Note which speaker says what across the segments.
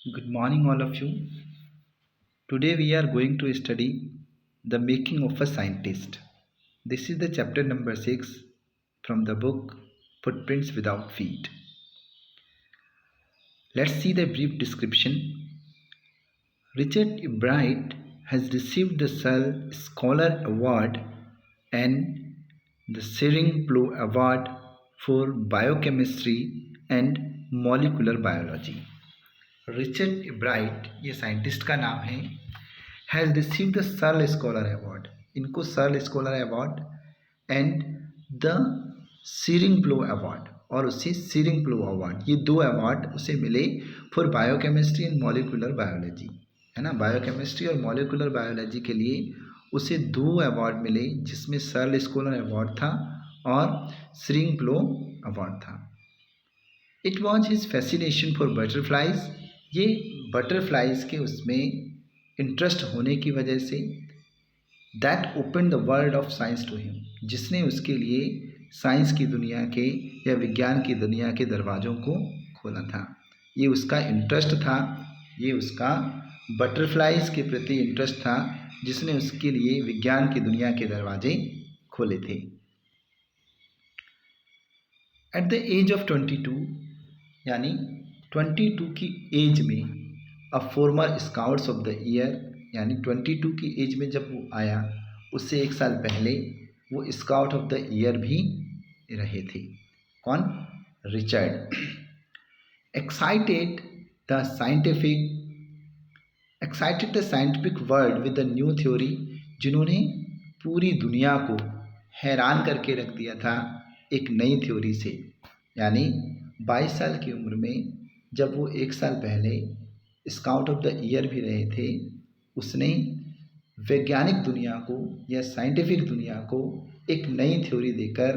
Speaker 1: Good morning, all of you. Today we are going to study the making of a scientist. This is the chapter number 6 from the book Footprints Without Feet. Let's see the brief description. Richard Bright has received the Searle Scholar Award and the Searing-Plough Award for Biochemistry and Molecular Biology. Richard Bright ये scientist का नाम है, has receive the Searle Scholar Award, इनको Searle Scholar Award and the Searing plough Award और उसे shearing प्लो award, ये दो award उसे मिले for biochemistry and molecular biology, है ना। बायोकेमिस्ट्री और मॉलिकुलर बायोलॉजी के लिए उसे दो अवार्ड मिले, जिसमें सर्ल स्कॉलर अवार्ड था और सीरिंग प्लो अवार्ड था। It was his fascination for butterflies, ये बटरफ्लाइज के उसमें इंटरेस्ट होने की वजह से, that open the world of science to him, जिसने उसके लिए साइंस की दुनिया के या विज्ञान की दुनिया के दरवाज़ों को खोला था। ये उसका इंटरेस्ट था, ये उसका बटरफ्लाइज के प्रति इंटरेस्ट था, जिसने उसके लिए विज्ञान की दुनिया के दरवाजे खोले थे। एट द एज ऑफ 22, यानी 22 की एज में, a former scouts of the year, यानी 22 की एज में जब वो आया, उससे एक साल पहले वो स्काउट ऑफ द ईयर भी रहे थे। कौन? Richard. Excited the scientific world with the new theory, जिन्होंने पूरी दुनिया को हैरान करके रख दिया था एक नई थ्योरी से। यानी 22 साल की उम्र में जब वो एक साल पहले स्काउट ऑफ द ईयर भी रहे थे, उसने वैज्ञानिक दुनिया को या साइंटिफिक दुनिया को एक नई थ्योरी देकर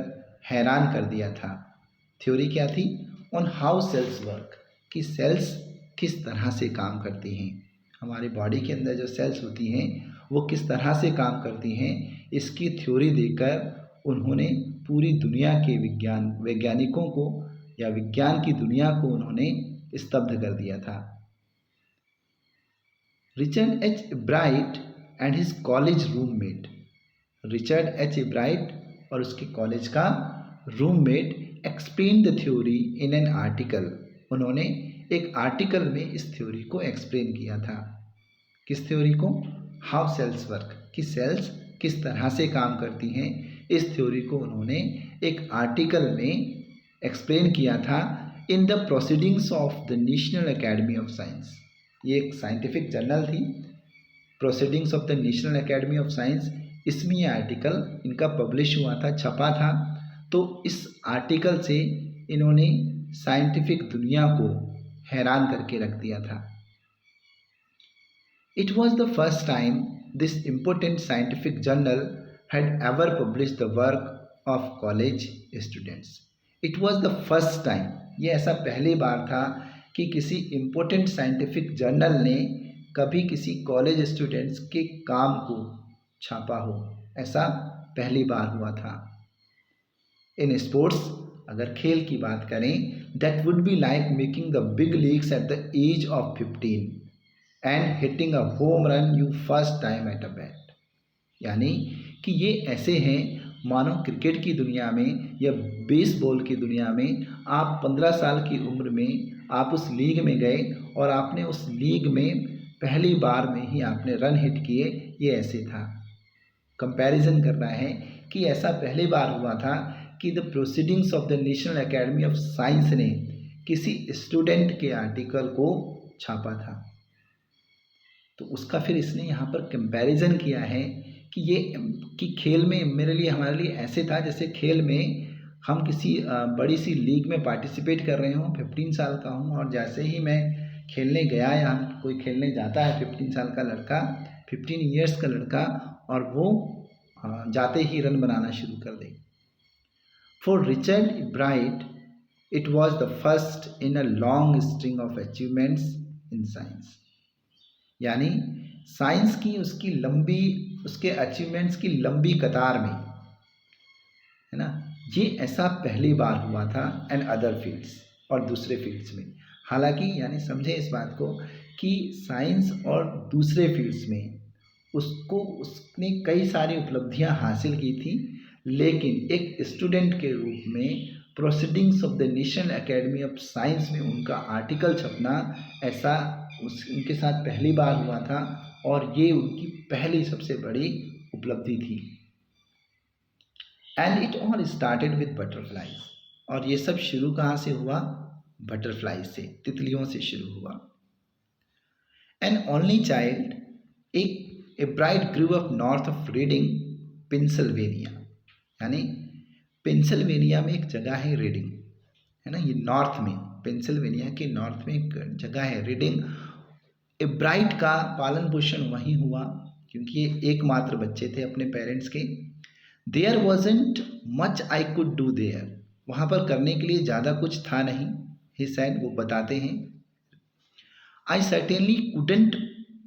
Speaker 1: हैरान कर दिया था। थ्योरी क्या थी? ऑन हाउ सेल्स वर्क, कि सेल्स किस तरह से काम करती हैं, हमारे बॉडी के अंदर जो सेल्स होती हैं वो किस तरह से काम करती हैं, इसकी थ्योरी देकर उन्होंने पूरी दुनिया के वैज्ञानिकों को या विज्ञान की दुनिया को उन्होंने स्तब्ध कर दिया था। Richard H bright and his college roommate, Richard H bright और उसके कॉलेज का roommate explain the theory in an article, उन्होंने एक आर्टिकल में इस थ्योरी को एक्सप्लेन किया था। किस थ्योरी को? हाउ सेल्स वर्क, कि सेल्स किस तरह से काम करती हैं, इस थ्योरी को उन्होंने एक आर्टिकल में एक्सप्लेन किया था in the proceedings of the national academy of science. ये एक साइंटिफिक जर्नल थी, proceedings of the national academy of science, इसमें ये आर्टिकल इनका पब्लिश हुआ था, छपा था। तो इस आर्टिकल से इन्होंने साइंटिफिक दुनिया को हैरान करके रख दिया था। It was the first time this important scientific journal had ever publish the work of college students. It was the first time, ये ऐसा पहली बार था कि किसी इम्पोर्टेंट साइंटिफिक जर्नल ने कभी किसी कॉलेज स्टूडेंट्स के काम को छापा हो, ऐसा पहली बार हुआ था। इन स्पोर्ट्स, अगर खेल की बात करें, that would be like making the big leagues at the age of 15 and hitting a home run you first time at a bat, यानी कि ये ऐसे हैं मानो क्रिकेट की दुनिया में या बेसबॉल की दुनिया में आप 15 साल की उम्र में आप उस लीग में गए और आपने उस लीग में पहली बार में ही आपने रन हिट किए, ये ऐसे था। कंपैरिजन करना है कि ऐसा पहली बार हुआ था कि the proceedings of the national academy of science ने किसी स्टूडेंट के आर्टिकल को छापा था। तो उसका फिर इसने यहाँ पर कंपैरिजन किया है कि ये कि खेल में मेरे लिए, हमारे लिए ऐसे था जैसे खेल में हम किसी बड़ी सी लीग में पार्टिसिपेट कर रहे हों, 15 साल का हूँ, और जैसे ही मैं खेलने गया या हम कोई खेलने जाता है 15 साल का लड़का, 15 ईयर्स का लड़का, और वो जाते ही रन बनाना शुरू कर दे। For Richard Bright it was the first in a long string of achievements in science, यानी साइंस की उसके अचीवमेंट्स की लंबी कतार में, है ना, ये ऐसा पहली बार हुआ था। एंड अदर फील्ड्स, और दूसरे फील्ड्स में, हालांकि यानी समझे इस बात को कि साइंस और दूसरे फील्ड्स में उसने कई सारी उपलब्धियां हासिल की थी, लेकिन एक स्टूडेंट के रूप में proceedings of the national academy of science में उनका आर्टिकल छपना ऐसा उनके साथ पहली बार हुआ था और ये उनकी पहली सबसे बड़ी उपलब्धि थी। And it all started with butterflies, और ये सब शुरू कहाँ से हुआ? बटरफ्लाई से, तितलियों से शुरू हुआ। An only child, Ebright grew up north of Reading, Pennsylvania, यानी पेंसिल्वेनिया में एक जगह है रीडिंग, है ना, ये नॉर्थ में, पेंसिल्वेनिया के नॉर्थ में एक जगह है रीडिंग। ए ब्राइट का पालन पोषण वहीं हुआ क्योंकि ये एकमात्र बच्चे थे अपने पेरेंट्स के। There wasn't much I could do there, वहाँ पर करने के लिए ज़्यादा कुछ था नहीं। ही सैड, वो बताते हैं, आई सर्टेनली कुडेंट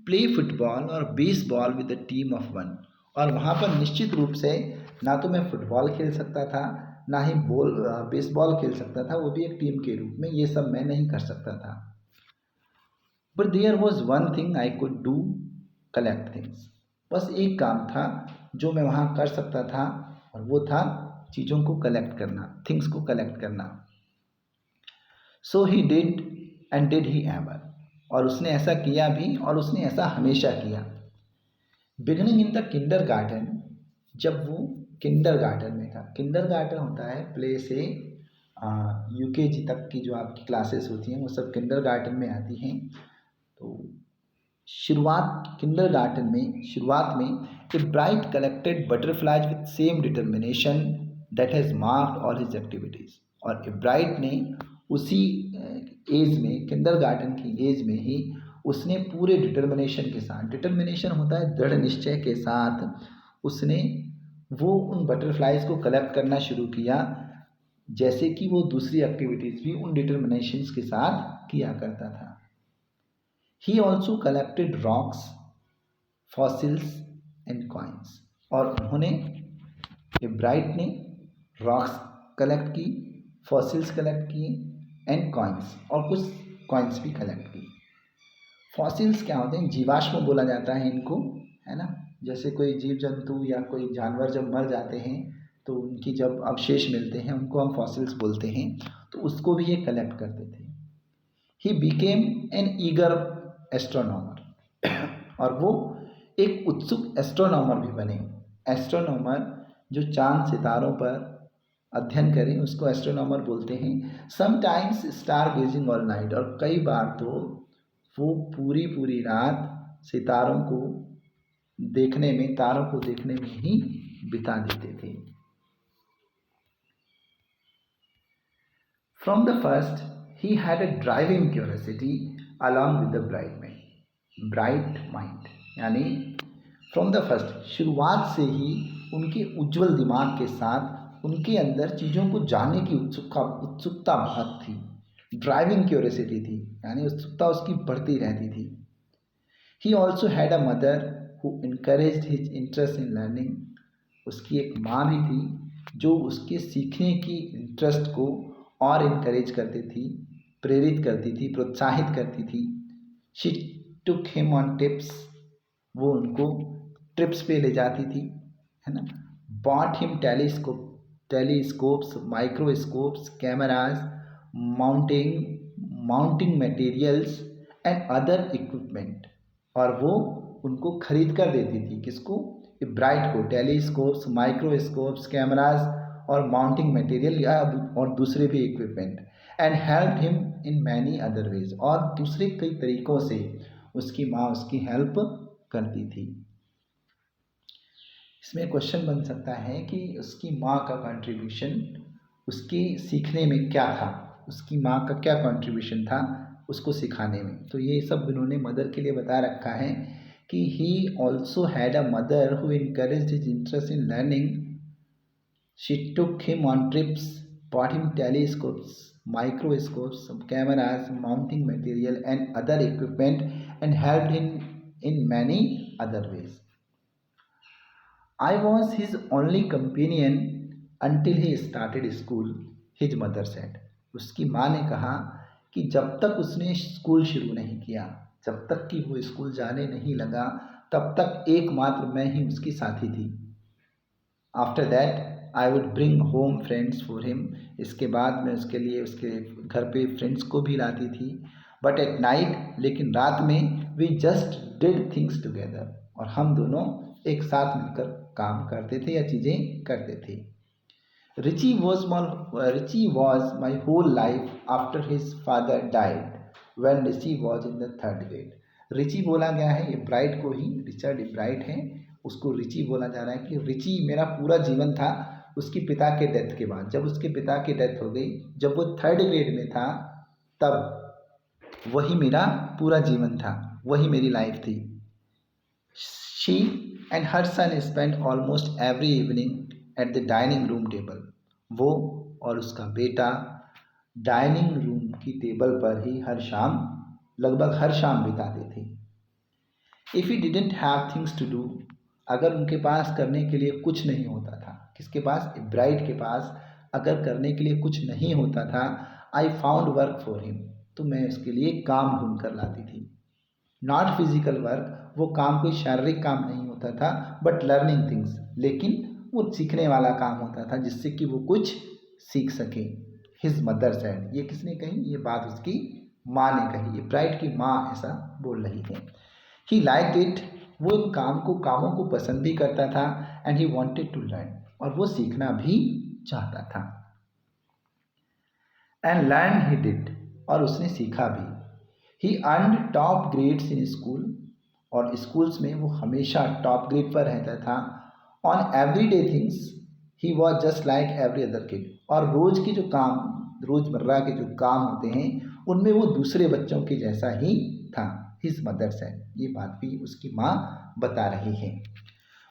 Speaker 1: प्ले फुटबॉल और baseball with the team of one, और वहाँ पर निश्चित रूप से ना तो मैं फुटबॉल खेल सकता था, ना ही बेसबॉल खेल सकता था, वो भी एक टीम के रूप में, ये सब मैं नहीं कर सकता था। But there was one thing I could do, collect things, बस एक काम था जो मैं वहाँ कर सकता था और वो था चीज़ों को कलेक्ट करना, थिंग्स को कलेक्ट करना। So he did and did he ever, और उसने ऐसा किया भी और उसने ऐसा हमेशा किया। Beginning in the Kinder garden, जब वो किंडर गार्डन में था, किंडर गार्डन होता है प्ले से यूकेजी तक की जो आपकी क्लासेस होती हैं वो सब किंडर गार्डन में आती हैं। तो शुरुआत शुरुआत में a bright collected butterflies with same determination that has marked all his activities, और ए ब्राइट ने उसी एज में, किंडर गार्डन की एज में ही उसने पूरे डिटर्मिनेशन के साथ, डिटर्मिनेशन होता है दृढ़ निश्चय के साथ, उसने वो उन बटरफ्लाइज को कलेक्ट करना शुरू किया जैसे कि वो दूसरी एक्टिविटीज़ भी उन डिटर्मिनेशंस के साथ किया करता था। He also collected rocks, fossils and coins, और उन्होंने, ब्राइट ने रॉक्स कलेक्ट की, फॉसिल्स कलेक्ट किए, एंड कॉइन्स, और कुछ कॉइन्स भी कलेक्ट की। फॉसिल्स क्या होते हैं? जीवाश्म बोला जाता है इनको, है ना, जैसे कोई जीव जंतु या कोई जानवर जब मर जाते हैं तो उनकी जब अवशेष मिलते हैं उनको हम फॉसिल्स बोलते हैं, तो उसको भी ये कलेक्ट करते थे। He became an eager astronomer, और वो एक उत्सुक एस्ट्रोनॉमर भी बने। एस्ट्रोनॉमर जो चांद सितारों पर अध्ययन करें उसको एस्ट्रोनॉमर बोलते हैं। Sometimes star gazing all night, और कई बार तो वो पूरी पूरी रात सितारों को देखने में, तारों को देखने में ही बिता देते थे। From the first he had a driving curiosity along with the bright mind, यानी फ्रॉम द फर्स्ट, शुरुआत से ही उनके उज्जवल दिमाग के साथ उनके अंदर चीज़ों को जानने की उत्सुकता बहुत थी। ड्राइविंग क्यूरियोसिटी थी, यानी उत्सुकता उसकी बढ़ती रहती थी। He also had a mother who encouraged his interest in learning, उसकी एक माँ भी थी जो उसके सीखने की इंटरेस्ट को और इनकरेज करती थी, प्रेरित करती थी, प्रोत्साहित करती थी। She took him on tips, वो उनको ट्रिप्स पे ले जाती थी, है ना। Bought him telescopes, microscopes, cameras, mounting materials and other equipment, और वो उनको खरीद कर देती थी। किसको? ब्राइट को। टेलीस्कोप्स, माइक्रोस्कोप्स, कैमराज और माउंटिंग मटेरियल या और दूसरे भी equipment. And help him in many other ways, और दूसरे कई तरीक़ों से उसकी माँ उसकी हेल्प करती थी। इसमें क्वेश्चन बन सकता है कि उसकी माँ का कंट्रीब्यूशन उसके सीखने में क्या था, उसकी माँ का क्या कंट्रीब्यूशन था उसको सिखाने में। तो ये सब इन्होंने मदर के लिए बता रखा है कि he also had a mother who encouraged his interest in learning. She took him on trips, bought him telescopes, microscopes, cameras, mounting material and other equipment, and helped him in many other ways. I was his only companion until he started school, his mother said. उसकी माँ ने कहा कि जब तक उसने school शुरू नहीं किया, जब तक कि वो स्कूल जाने नहीं लगा, तब तक एकमात्र मैं ही उसकी साथी थी। After that I would bring home friends for him. इसके बाद मैं उसके लिए उसके घर पे फ्रेंड्स को भी लाती थी। बट एट नाइट, लेकिन रात में, we just did things together, और हम दोनों एक साथ मिलकर काम करते थे या चीज़ें करते थे। Richie was my whole life after his father died when Richie was in the third grade. Richie बोला गया है ये ब्राइट को ही, रिचर्ड ब्राइट है, उसको रिची बोला जा रहा है कि रिची मेरा पूरा जीवन था उसके पिता के डेथ के बाद। जब उसके पिता की डेथ हो गई, जब वो थर्ड ग्रेड में था, तब वही मेरा पूरा जीवन था, वही मेरी लाइफ थी। She and her son spent almost every evening at the dining room table. वो और उसका बेटा डाइनिंग रूम की टेबल पर ही हर शाम, लगभग हर शाम बिताते थे। If he didn't have things to do, अगर उनके पास करने के लिए कुछ नहीं होता था, किसके पास, ब्राइट के पास, अगर करने के लिए कुछ नहीं होता था, I found work for him, तो मैं उसके लिए काम ढूंढ कर लाती थी। नॉट फिजिकल वर्क, वो काम कोई शारीरिक काम नहीं होता था, बट लर्निंग थिंग्स, लेकिन वो सीखने वाला काम होता था जिससे कि वो कुछ सीख सके। हिज मदर सेड, ये किसने कही, ये बात उसकी माँ ने कही, ये ब्राइट की माँ ऐसा बोल रही है। ही लाइक्ड इट, वो इन कामों को पसंद भी करता था, and he wanted to learn, और वो सीखना भी चाहता था। एंड लर्न ही डिड, और उसने सीखा भी। He earned top grades in school, और स्कूल्स में वो हमेशा टॉप ग्रेड पर रहता था। On every day things he was just like every other kid, और रोज के जो काम, रोजमर्रा के जो काम होते हैं, उनमें वो दूसरे बच्चों के जैसा ही था। हिज मदर सेड, ये बात भी उसकी माँ बता रही है।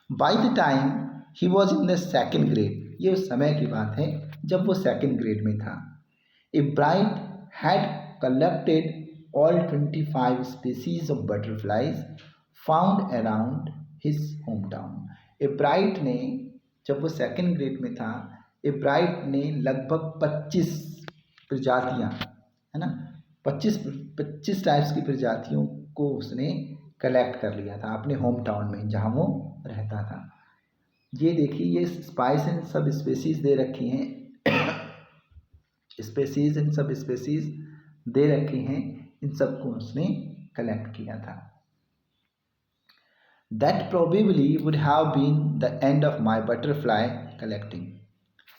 Speaker 1: By the time he was in the second grade, ये उस समय की बात है जब वो सेकेंड ग्रेड में था। A bright had collected all 25 species of butterflies found around his hometown. एब्राइट ने, जब वो सेकेंड ग्रेड में था, एब्राइट ने लगभग 25 प्रजातियाँ, है ना, 25 टाइप्स की प्रजातियों को उसने कलेक्ट कर लिया था अपने होम टाउन में जहाँ वो रहता था। ये देखिए, ये स्पाइस एंड सब स्पेसीज दे रखी हैं, स्पेसीज एंड सब स्पेसीज दे रखे हैं, इन सबको उसने कलेक्ट किया था। That probably would have been the end of my butterfly collecting,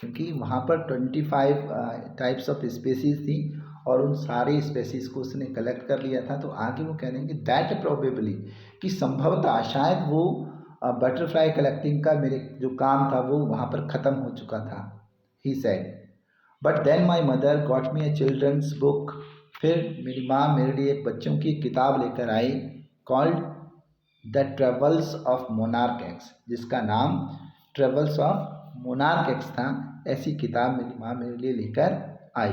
Speaker 1: क्योंकि वहाँ पर 25 टाइप्स ऑफ स्पेसीज थी और उन सारे स्पेसीज को उसने कलेक्ट कर लिया था। तो आगे वो कह रहे हैं कि दैट प्रोबेबली, कि संभवतः शायद वो बटरफ्लाई कलेक्टिंग का मेरे जो काम था वो वहाँ पर ख़त्म हो चुका था। He said, but then my mother got me a children's book, फिर मेरी माँ मेरे लिए एक बच्चों की किताब लेकर आई, called the Travels of Monarch X, जिसका नाम ट्रेवल्स ऑफ मोनार्क एक्स था। ऐसी किताब मेरी माँ मेरे लिए लेकर आई।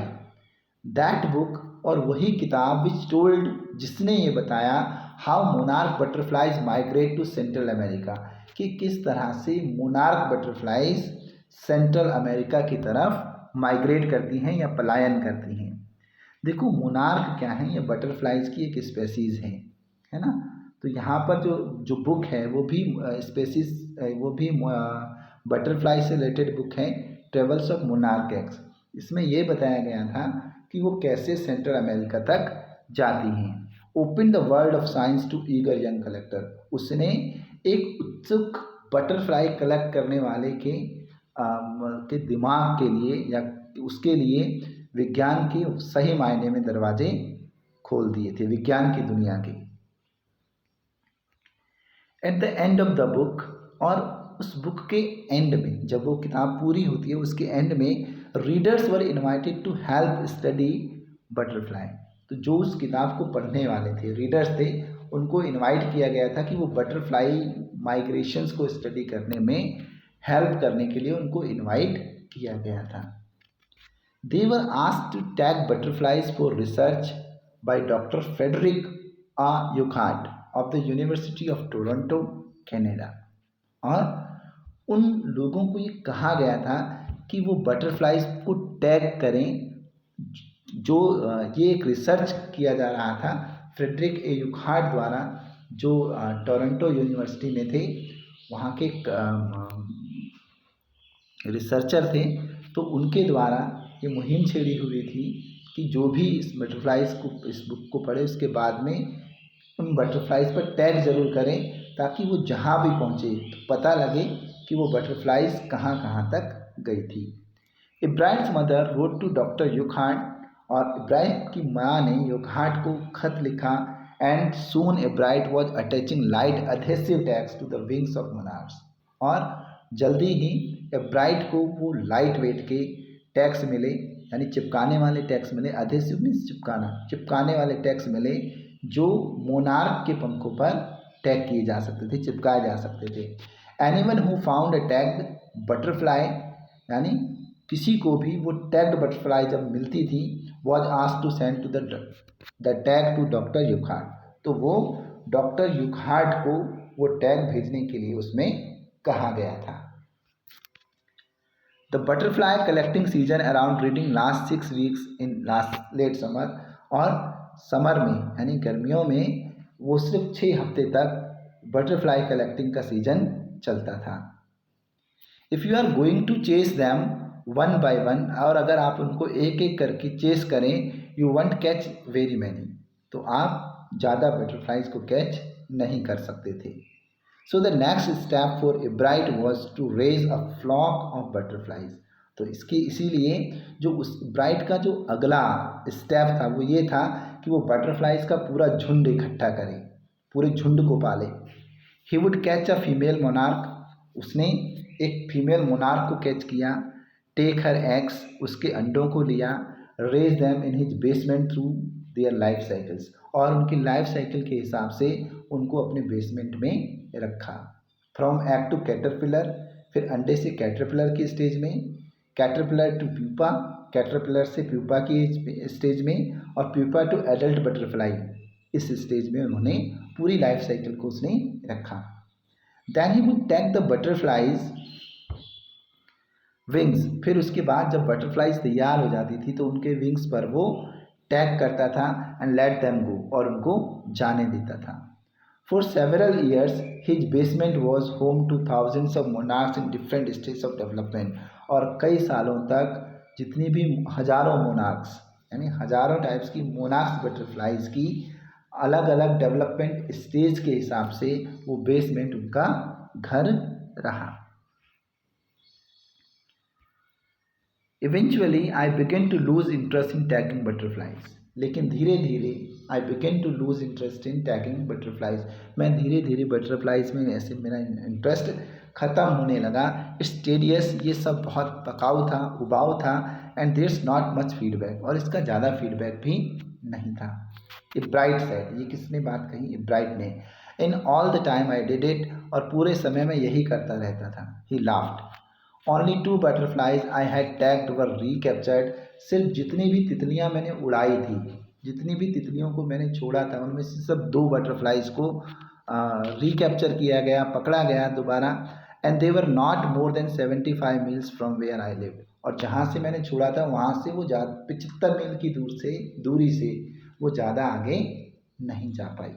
Speaker 1: दैट बुक, और वही किताब, विच टोल्ड, जिसने ये बताया, how monarch butterflies migrate to Central America, कि किस तरह से मोनार्क बटरफ्लाइज सेंट्रल अमेरिका की तरफ माइग्रेट करती हैं या पलायन करती हैं। देखो, मोनार्क क्या है, ये बटरफ्लाइज की एक स्पेसीज है ना। तो यहाँ पर जो बुक है वो भी स्पेसीज, वो भी बटरफ्लाई से रिलेटेड बुक है, ट्रेवल्स ऑफ मोनार्क एक्स। इसमें ये बताया गया था कि वो कैसे सेंट्रल अमेरिका तक जाती हैं। Open the world of science to eager young collector, उसने एक उत्सुक बटरफ्लाई कलेक्ट करने वाले के दिमाग के लिए या उसके लिए विज्ञान के सही मायने में दरवाजे खोल दिए थे, विज्ञान की दुनिया के। At the end of the book, और उस बुक के एंड में, जब वो किताब पूरी होती है उसके एंड में, readers were invited to help study butterfly, तो जो उस किताब को पढ़ने वाले थे, रीडर्स थे, उनको इनवाइट किया गया था कि वो बटरफ्लाई माइग्रेशंस को स्टडी करने में हेल्प करने के लिए उनको इनवाइट किया गया था। They were asked to tag butterflies for research by doctor Frederick Urquhart of the university of Toronto, Canada. और उन लोगों को ये कहा गया था कि वो बटरफ्लाइज को टैग करें जो ये एक रिसर्च किया जा रहा था फ्रेडरिक ए यूखार्ट द्वारा, जो टोरंटो यूनिवर्सिटी में थे, वहाँ के रिसर्चर थे। तो उनके द्वारा ये मुहिम छेड़ी हुई थी कि जो भी इस बटरफ्लाइज को, इस बुक को पढ़े, उसके बाद में उन बटरफ्लाइज पर टैग ज़रूर करें, ताकि वो जहाँ भी पहुँचे तो पता लगे कि वो बटरफ्लाइज कहाँ कहाँ तक गई थी। Ebright's mother wrote to doctor Urquhart, और इब्राइट की माँ ने यूखार्ट को खत लिखा। And soon Ebright was attaching light adhesive tags to the wings of monarchs, और जल्दी ही इब्राइट को वो लाइट वेट के टैग्स मिले, यानी चिपकाने वाले टैग्स मिले। अधेसिव मीन्स चिपकाना, चिपकाने वाले टैग्स मिले जो मोनार्क के पंखों पर टैग किए जा सकते थे, चिपकाए जा सकते थे। Anyone who found a tagged butterfly, यानी किसी को भी वो टैग्ड बटरफ्लाई जब मिलती थी, was asked to send to the tag to doctor Urquhart, तो वो डॉक्टर यूखार्ट को वो टैग भेजने के लिए उसमें कहा गया था। The butterfly collecting season around Reading last 6 weeks in last late summer, और समर में यानी गर्मियों में वो सिर्फ 6 हफ्ते तक बटरफ्लाई कलेक्टिंग का सीजन चलता था। If you are going to chase them one by one, और अगर आप उनको एक एक करके चेस करें, you won't catch very many, तो आप ज़्यादा बटरफ्लाइज को कैच नहीं कर सकते थे। So the next step for Ebright was to raise a flock of butterflies, तो इसके इसीलिए जो उस इब्राइट का जो अगला स्टेप था वो ये था कि वो बटरफ्लाइज का पूरा झुंड इकट्ठा करे, पूरे झुंड को पाले। He would catch a female monarch, उसने एक फीमेल मोनार्क को कैच किया। टेक हर एग्स, उसके अंडों को लिया। Raise them in his basement through their life cycles, और उनकी लाइफ साइकिल के हिसाब से उनको अपने बेसमेंट में रखा। फ्रॉम एग टू कैटरपिलर, फिर अंडे से कैटरपिलर की स्टेज में, कैटरपिलर टू प्यूपा, कैटरपिलर से प्यूपा की स्टेज में, और प्यूपा टू एडल्ट बटरफ्लाई, इस स्टेज में उन्होंने पूरी लाइफ साइकिल को उसने रखा। Then he would tag the butterflies wings, फिर उसके बाद जब बटरफ्लाइज तैयार हो जाती थी तो उनके विंग्स पर वो टैग करता था। एंड लेट देम गो, और उनको जाने देता था। For several years his basement was home two thousands of monarchs in different stage of development, और कई सालों तक जितनी भी हजारों मोनार्क्स, यानी हजारों टाइप्स की मोनार्क्स बटरफ्लाइज की अलग अलग डेवलपमेंट स्टेज के हिसाब से वो बेसमेंट उनका घर रहा। Eventually I began to lose interest in tagging butterflies, लेकिन धीरे धीरे I began to lose interest in tagging butterflies, मैं धीरे धीरे बटरफ्लाइज में ऐसे मेरा इंटरेस्ट ख़त्म होने लगा। स्टेडियस, ये सब बहुत पकाऊ था, उबाऊ था। And there is not much feedback, और इसका ज़्यादा फीडबैक भी नहीं था। इब्राइट सेड, ये किसने बात कही? इब्राइट ने। In all the time I did it, और पूरे समय में यही करता रहता था। ही laughed. Only 2 butterflies I had tagged were recaptured, सिर्फ जितनी भी तितलियाँ मैंने उड़ाई थी, जितनी भी तितलियों को मैंने छोड़ा था, उनमें से सब 2 बटरफ्लाइज को रिकैप्चर किया गया, पकड़ा गया दोबारा। And they were not more than 75 miles from where I lived, और जहाँ से मैंने छोड़ा था वहाँ से वो 75 मील की दूरी से वो ज़्यादा आगे नहीं जा पाई।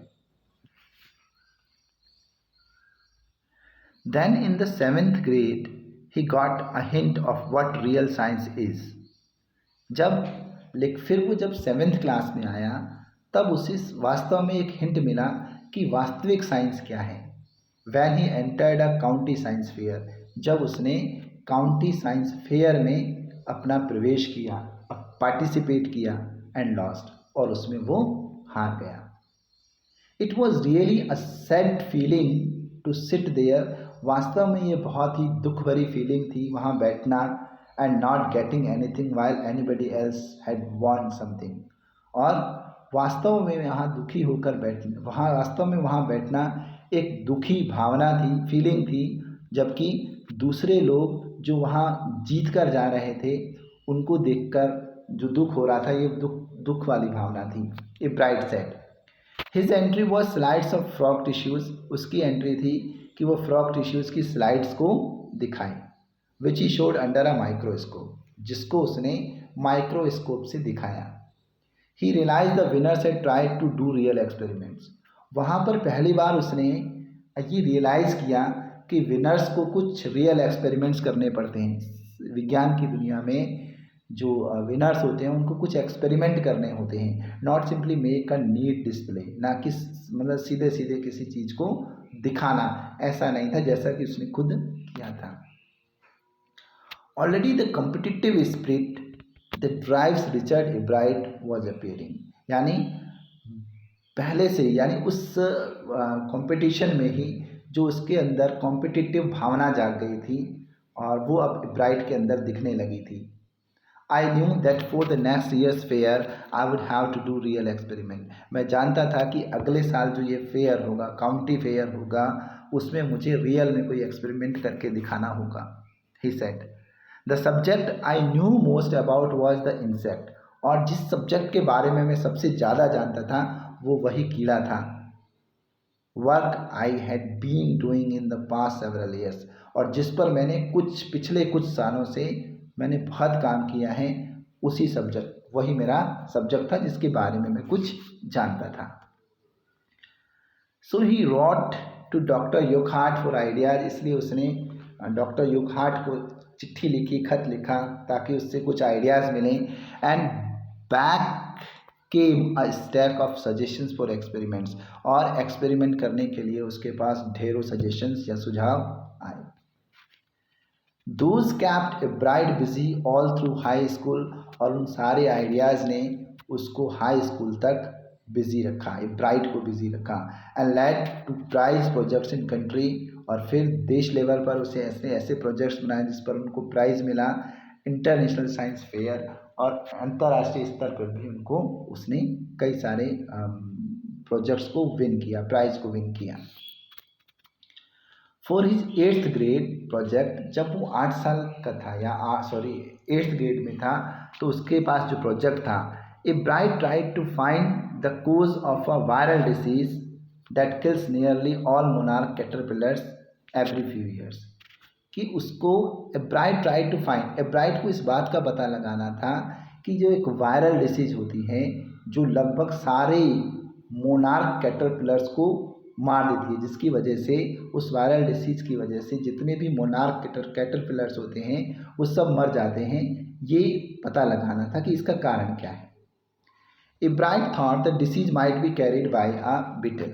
Speaker 1: Then in the 7th grade he got a hint of what real science is. फिर वो जब 7th क्लास में आया, तब उसे वास्तव में एक हिंट मिला कि वास्तविक साइंस क्या है। When he entered a county science fair, जब उसने काउंटी साइंस फेयर में अपना प्रवेश किया, पार्टिसिपेट किया, एंड लॉस्ट, और उसमें वो हार गया। It was really a sad feeling to sit there, वास्तव में ये बहुत ही दुख भरी फीलिंग थी वहाँ बैठना। And not getting anything while anybody else had won something, और वास्तव में वहाँ दुखी होकर वहाँ बैठना एक दुखी भावना थी, फीलिंग थी, जबकि दूसरे लोग जो वहाँ जीत कर जा रहे थे उनको देखकर जो दुख हो रहा था, ये दुख वाली भावना थी। Ebright said his entry was slides of frog tissues, उसकी एंट्री थी कि वो फ्रॉग टिश्यूज़ की स्लाइड्स को दिखाएं। Which he showed under a microscope, जिसको उसने माइक्रोस्कोप से दिखाया। He realise the winners had tried to do real experiments. वहाँ पर पहली बार उसने ये रियलाइज़ किया कि विनर्स को कुछ रियल एक्सपेरिमेंट्स करने पड़ते हैं। विज्ञान की दुनिया में जो विनर्स होते हैं उनको कुछ एक्सपेरिमेंट करने होते हैं, not simply make a neat display, ना कि मतलब सीधे सीधे किसी चीज़ को दिखाना, ऐसा नहीं था जैसा कि उसने खुद किया था। Already the competitive spirit that drives Richard एब्राइट was appearing, यानी पहले से, यानी उस कंपटीशन में ही जो उसके अंदर कॉम्पिटिटिव भावना जाग गई थी और वो अब एब्राइट के अंदर दिखने लगी थी। I knew that for the next year's fair I would have to do real experiment. मैं जानता था कि अगले साल जो ये फेयर होगा, काउंटी फेयर होगा, उसमें मुझे रियल में कोई एक्सपेरिमेंट करके दिखाना होगा। He said the subject I knew most about was the insect. और जिस सब्जेक्ट के बारे में मैं सबसे ज़्यादा जानता था वो वही कीड़ा था। Work I had been doing in the past several years, और जिस पर मैंने पिछले कुछ सालों से मैंने बहुत काम किया है, उसी सब्जेक्ट, वही मेरा सब्जेक्ट था जिसके बारे में मैं कुछ जानता था। So he wrote to doctor Urquhart for ideas, इसलिए उसने डॉक्टर योकहार्ट को चिट्ठी लिखी, खत लिखा, ताकि उससे कुछ आइडियाज़ मिलें। And back came a stack of suggestions for experiments, और एक्सपेरिमेंट करने के लिए उसके पास ढेरों सजेशंस या सुझाव आए। Those kept एब्राइट busy all through high school, और उन सारे आइडियाज़ ने उसको हाई स्कूल तक बिजी रखा, एब्राइट को बिजी रखा। And led to prize projects in country, और फिर देश लेवल पर उसे ऐसे ऐसे प्रोजेक्ट्स बनाए जिस पर उनको प्राइज़ मिला, इंटरनेशनल साइंस फेयर, और अंतर्राष्ट्रीय स्तर पर भी उनको उसने कई सारे प्रोजेक्ट्स को विन किया, प्राइज़ को विन किया। For his 8th grade project, जब वो 8 साल का था, या 8th ग्रेड में था, तो उसके पास जो प्रोजेक्ट था, Ebright tried to find the cause of a viral disease that kills nearly all monarch caterpillars every few years. कि उसको Ebright tried to find, Ebright को इस बात का पता लगाना था कि जो एक वायरल डिसीज होती है जो लगभग सारे मोनार्क कैटरपिलर्स को मार देती है, जिसकी वजह से, उस वायरल डिसीज की वजह से जितने भी मोनार्क कैटरपिलर्स होते हैं वो सब मर जाते हैं, ये पता लगाना था कि इसका कारण क्या है। Ebright thought the disease might be carried by a beetle.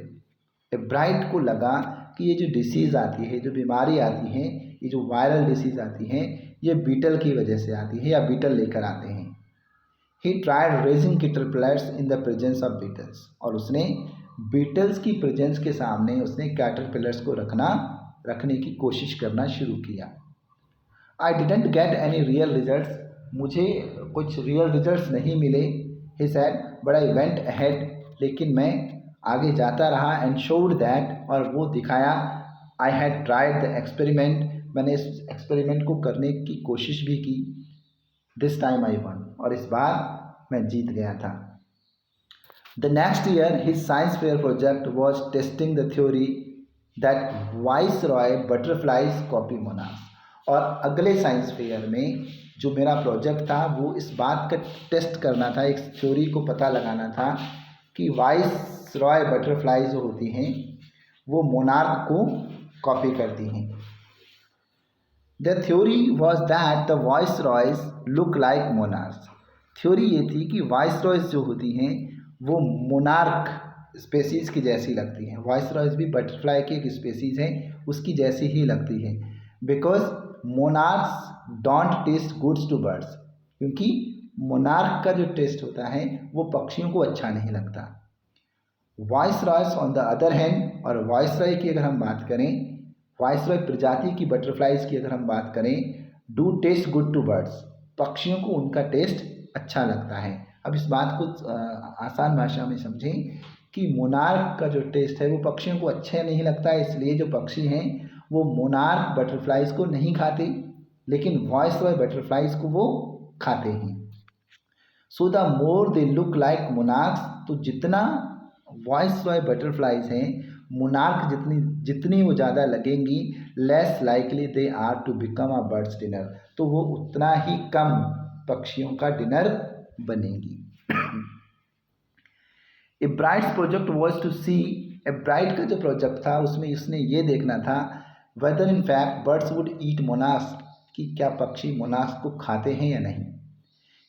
Speaker 1: Ebright को लगा कि ये जो डिसीज़ आती है, जो बीमारी आती है, ये जो वायरल डिसीज़ आती हैं, ये बीटल की वजह से आती है या बीटल लेकर आते हैं। He tried raising caterpillars in the presence of beetles, और उसने बीटल्स की प्रेजेंस के सामने उसने कैटरपिलर्स को रखने की कोशिश करना शुरू किया। I didn't get any real results, मुझे कुछ रियल रिजल्ट्स नहीं मिले। ही said but I went ahead, लेकिन मैं आगे जाता रहा। एंड शोड दैट, और वो दिखाया, I had tried the experiment, मैंने इस एक्सपेरिमेंट को करने की कोशिश भी की। दिस टाइम आई वन, और इस बार मैं जीत गया था। The next year his science fair project was testing the theory that vice Roy butterflies copy monarchs, और अगले साइंस फेयर में जो मेरा प्रोजेक्ट था वो इस बात का टेस्ट करना था, एक थ्योरी को पता लगाना था कि वाइस रॉय बटरफ्लाई जो होती हैं वो मोनार्क को कॉपी करती हैं। The theory was that the viceroys look like monarchs. Theory ये थी कि वाइस रॉयज जो होती हैं वो मोनार्क स्पेसीज़ की जैसी लगती हैं। वाइस रॉयज भी बटरफ्लाई की एक स्पेसीज़ है, उसकी जैसी ही लगती है। Because monarchs don't taste goods to birds, क्योंकि मोनार्क का जो टेस्ट होता है वो पक्षियों को अच्छा नहीं लगता। Vice Royce on the other hand, और वाइस रॉय की अगर हम बात करें, वाइस रॉय प्रजाति की बटरफ्लाइज की अगर हम बात करें, do taste good to birds, पक्षियों को उनका टेस्ट अच्छा लगता है। अब इस बात को आसान भाषा में समझें कि मोनार्क का जो टेस्ट है वो पक्षियों को अच्छा नहीं लगता है, इसलिए जो पक्षी हैं वो मोनार्क बटरफ्लाइज को नहीं खाते, लेकिन वॉइस रॉय बटरफ्लाइज को वो खाते हैं। So the more they look like monarchs, तो जितना वॉइस रॉय बटरफ्लाइज हैं मोनार्क जितनी वो ज़्यादा लगेंगी, less likely they are to become a bird's dinner, तो वो उतना ही कम पक्षियों का डिनर बनेंगी। Ebright's project was to see, Ebright का जो प्रोजेक्ट था उसमें उसने ये देखना था whether in fact birds would eat monarchs, कि क्या पक्षी मोनास को खाते हैं या नहीं।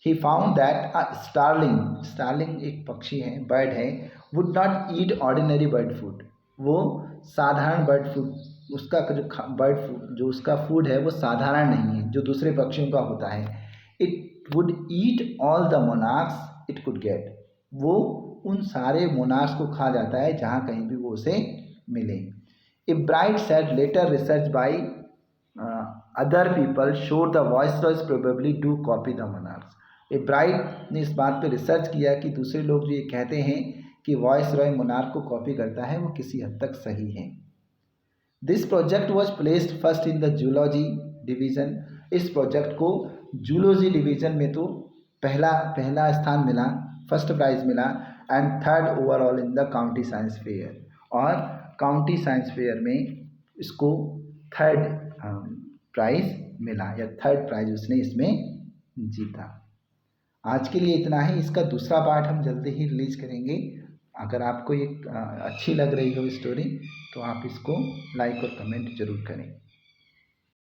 Speaker 1: He found that starling, starling एक पक्षी है, बर्ड है, would not eat ordinary bird food, वो साधारण बर्ड फूड, उसका जो बर्ड फूड जो उसका फूड है वो साधारण नहीं है जो दूसरे पक्षियों का होता है। It would eat all the monarchs it could get, वो उन सारे मोनार्क्स को खा जाता है जहाँ कहीं भी वो उसे मिले। Ebright said later research by other people showed the viceroys probably do copy the monarchs. Ebright ने इस बात पे रिसर्च किया कि दूसरे लोग जो ये कहते हैं कि वॉइसरॉय मोनार्क को कॉपी करता है वो किसी हद तक सही है। This project was placed first in the zoology division, इस प्रोजेक्ट को जूलॉजी डिवीज़न में तो पहला स्थान मिला, फर्स्ट प्राइज़ मिला, and third overall in the county science fair, और काउंटी साइंस फेयर में इसको थर्ड प्राइज़ मिला या थर्ड प्राइज़ उसने इसमें जीता। आज के लिए इतना ही, इसका दूसरा पार्ट हम जल्दी ही रिलीज करेंगे। अगर आपको ये अच्छी लग रही हो स्टोरी तो आप इसको लाइक और कमेंट जरूर करें।